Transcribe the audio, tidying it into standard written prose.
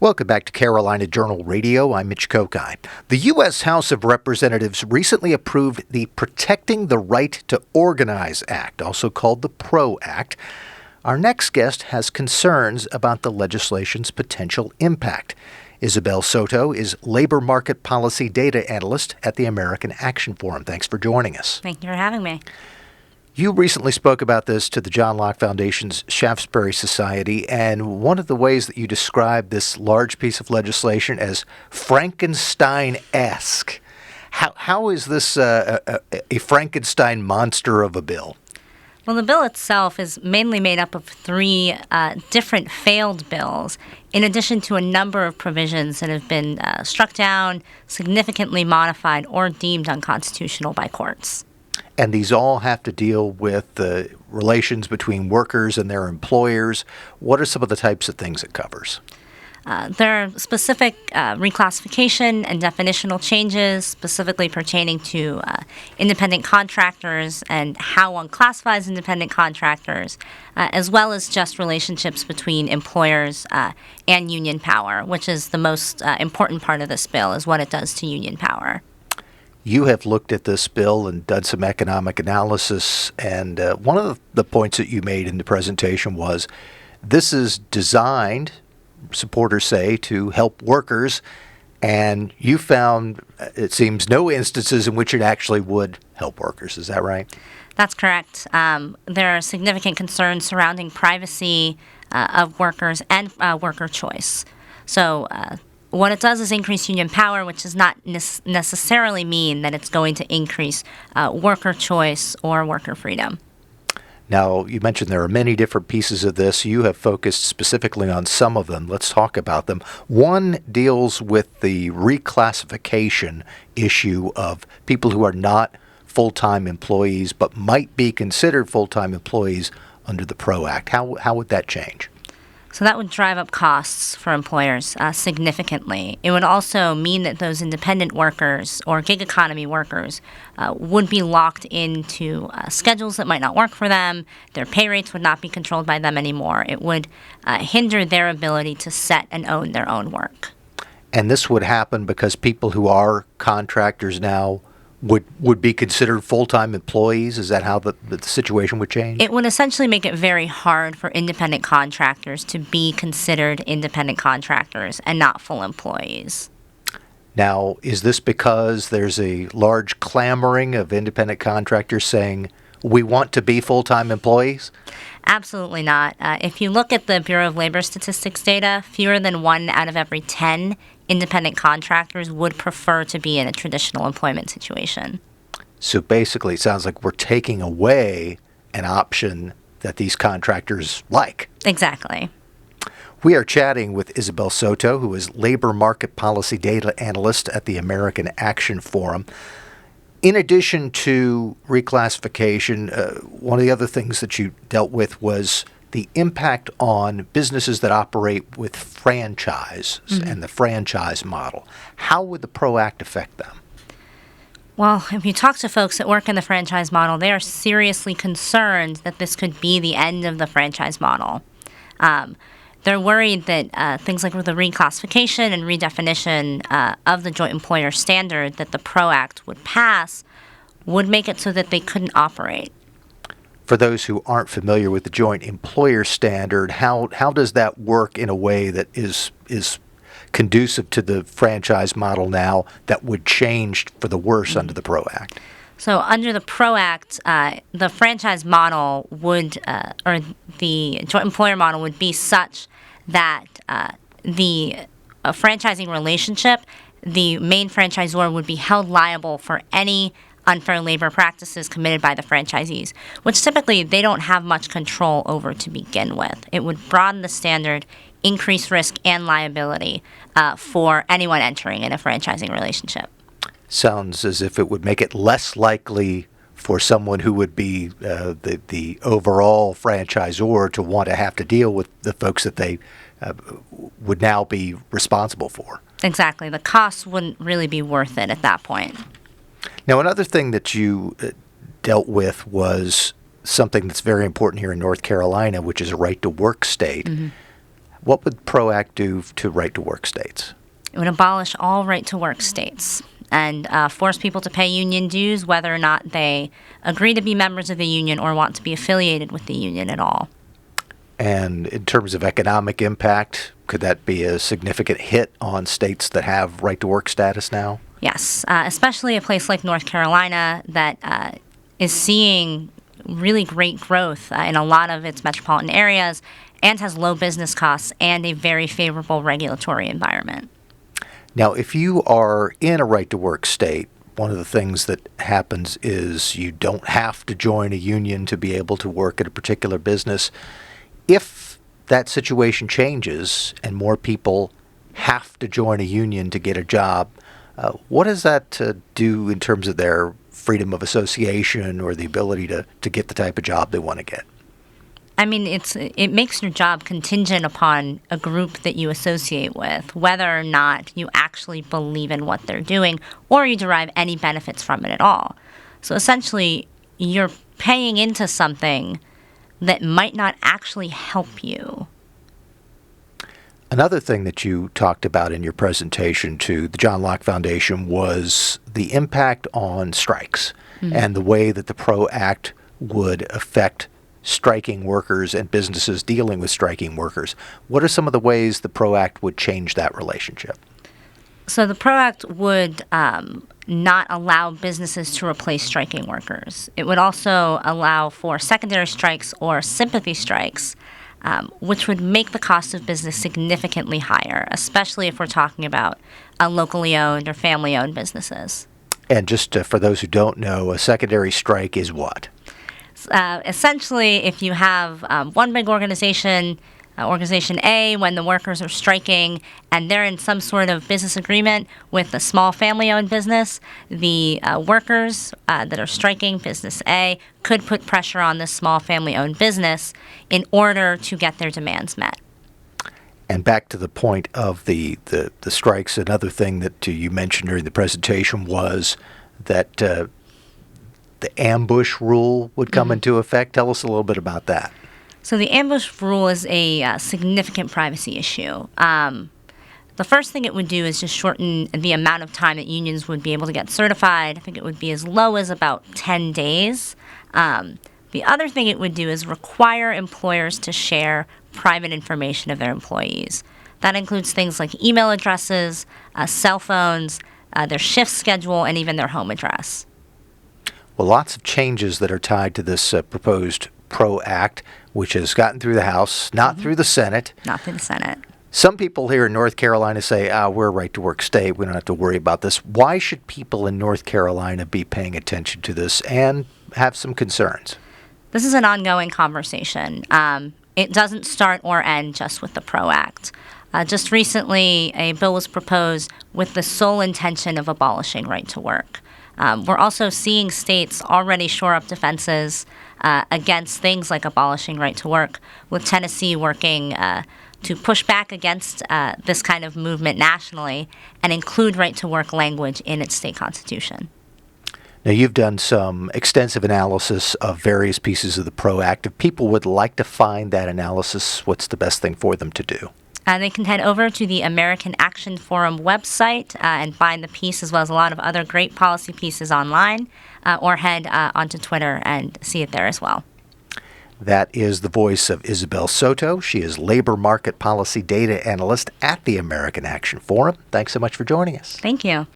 Welcome back to Carolina Journal Radio. I'm Mitch Kokai. The U.S. House of Representatives recently approved the Protecting the Right to Organize Act, also called the PRO Act. Our next guest has concerns about the legislation's potential impact. Isabel Soto is Labor Market Policy Data Analyst at the American Action Forum. Thanks for joining us. Thank you for having me. You recently spoke about this to the John Locke Foundation's Shaftesbury Society, and one of the ways that you described this large piece of legislation as Frankenstein-esque. How is this a Frankenstein monster of a bill? Well, the bill itself is mainly made up of three different failed bills, in addition to a number of provisions that have been struck down, significantly modified, or deemed unconstitutional by courts. And these all have to deal with the relations between workers and their employers. What are some of the types of things it covers? There are specific reclassification and definitional changes specifically pertaining to independent contractors and how one classifies independent contractors, as well as just relationships between employers and union power, which is the most important part of this bill, is what it does to union power. You have looked at this bill and done some economic analysis, and one of the points that you made in the presentation was this is designed, supporters say, to help workers, and you found, it seems, no instances in which it actually would help workers. Is that right? That's correct. There are significant concerns surrounding privacy of workers and worker choice. So what it does is increase union power, which does not necessarily mean that it's going to increase worker choice or worker freedom. Now, you mentioned there are many different pieces of this. You have focused specifically on some of them. Let's talk about them. One deals with the reclassification issue of people who are not full-time employees but might be considered full-time employees under the PRO Act. How would that change? So that would drive up costs for employers significantly. It would also mean that those independent workers or gig economy workers would be locked into schedules that might not work for them. Their pay rates would not be controlled by them anymore. It would hinder their ability to set and own their own work. And this would happen because people who are contractors now would be considered full-time employees? Is that how the situation would change? It would essentially make it very hard for independent contractors to be considered independent contractors and not full employees. Now, is this because there's a large clamoring of independent contractors saying, we want to be full-time employees? Absolutely not. If you look at the Bureau of Labor Statistics data, fewer than 1 out of every 10 independent contractors would prefer to be in a traditional employment situation. So basically, it sounds like we're taking away an option that these contractors like. Exactly. We are chatting with Isabel Soto, who is Labor Market Policy Data Analyst at the American Action Forum. In addition to reclassification, one of the other things that you dealt with was the impact on businesses that operate with franchise and the franchise model. How would the PRO Act affect them? Well, if you talk to folks that work in the franchise model, they are seriously concerned that this could be the end of the franchise model. They're worried that things like with the reclassification and redefinition of the joint employer standard that the PRO Act would pass would make it so that they couldn't operate. For those who aren't familiar with the joint employer standard, how does that work in a way that is conducive to the franchise model now that would change for the worse under the PRO Act? So under the PRO Act, the franchise model would, or the joint employer model would be such that the franchising relationship, the main franchisor would be held liable for any unfair labor practices committed by the franchisees, which typically they don't have much control over to begin with. It would broaden the standard, increase risk and liability for anyone entering in a franchising relationship. Sounds as if it would make it less likely for someone who would be the overall franchisor to want to have to deal with the folks that they would now be responsible for. Exactly. The costs wouldn't really be worth it at that point. Now, another thing that you dealt with was something that's very important here in North Carolina, which is a right-to-work state. What would PRO Act do to right-to-work states? It would abolish all right-to-work states and force people to pay union dues whether or not they agree to be members of the union or want to be affiliated with the union at all. And in terms of economic impact, could that be a significant hit on states that have right-to-work status now? Yes, especially a place like North Carolina that is seeing really great growth in a lot of its metropolitan areas and has low business costs and a very favorable regulatory environment. Now, if you are in a right-to-work state, one of the things that happens is you don't have to join a union to be able to work at a particular business. If that situation changes and more people have to join a union to get a job, what does that do in terms of their freedom of association or the ability to get the type of job they want to get? I mean, it makes your job contingent upon a group that you associate with, whether or not you actually believe in what they're doing or you derive any benefits from it at all. So essentially, you're paying into something that might not actually help you. Another thing that you talked about in your presentation to the John Locke Foundation was the impact on strikes and the way that the PRO Act would affect striking workers and businesses dealing with striking workers. What are some of the ways the PRO Act would change that relationship? So the PRO Act would not allow businesses to replace striking workers. It would also allow for secondary strikes or sympathy strikes, which would make the cost of business significantly higher, especially if we're talking about locally owned or family-owned businesses. And just for those who don't know, a secondary strike is what? Essentially, if you have one big organization, Organization A, when the workers are striking and they're in some sort of business agreement with a small family-owned business, the workers that are striking, Business A, could put pressure on this small family-owned business in order to get their demands met. And back to the point of the strikes, another thing that you mentioned during the presentation was that the ambush rule would come into effect. Tell us a little bit about that. So the ambush rule is a significant privacy issue. The first thing it would do is just shorten the amount of time that unions would be able to get certified. I think it would be as low as about 10 days. The other thing it would do is require employers to share private information of their employees. That includes things like email addresses, cell phones, their shift schedule, and even their home address. Well, lots of changes that are tied to this proposed PRO Act, which has gotten through the House, not through the Senate. Not through the Senate. Some people here in North Carolina say, we're a right-to-work state. We don't have to worry about this. Why should people in North Carolina be paying attention to this and have some concerns? This is an ongoing conversation. It doesn't start or end just with the PRO Act. Just recently, a bill was proposed with the sole intention of abolishing right to work. We're also seeing states already shore up defenses against things like abolishing right to work, with Tennessee working to push back against this kind of movement nationally and include right to work language in its state constitution. Now, you've done some extensive analysis of various pieces of the PRO Act. If people would like to find that analysis, what's the best thing for them to do? They can head over to the American Action Forum website and find the piece, as well as a lot of other great policy pieces online, or head onto Twitter and see it there as well. That is the voice of Isabel Soto. She is labor market policy data analyst at the American Action Forum. Thanks so much for joining us. Thank you.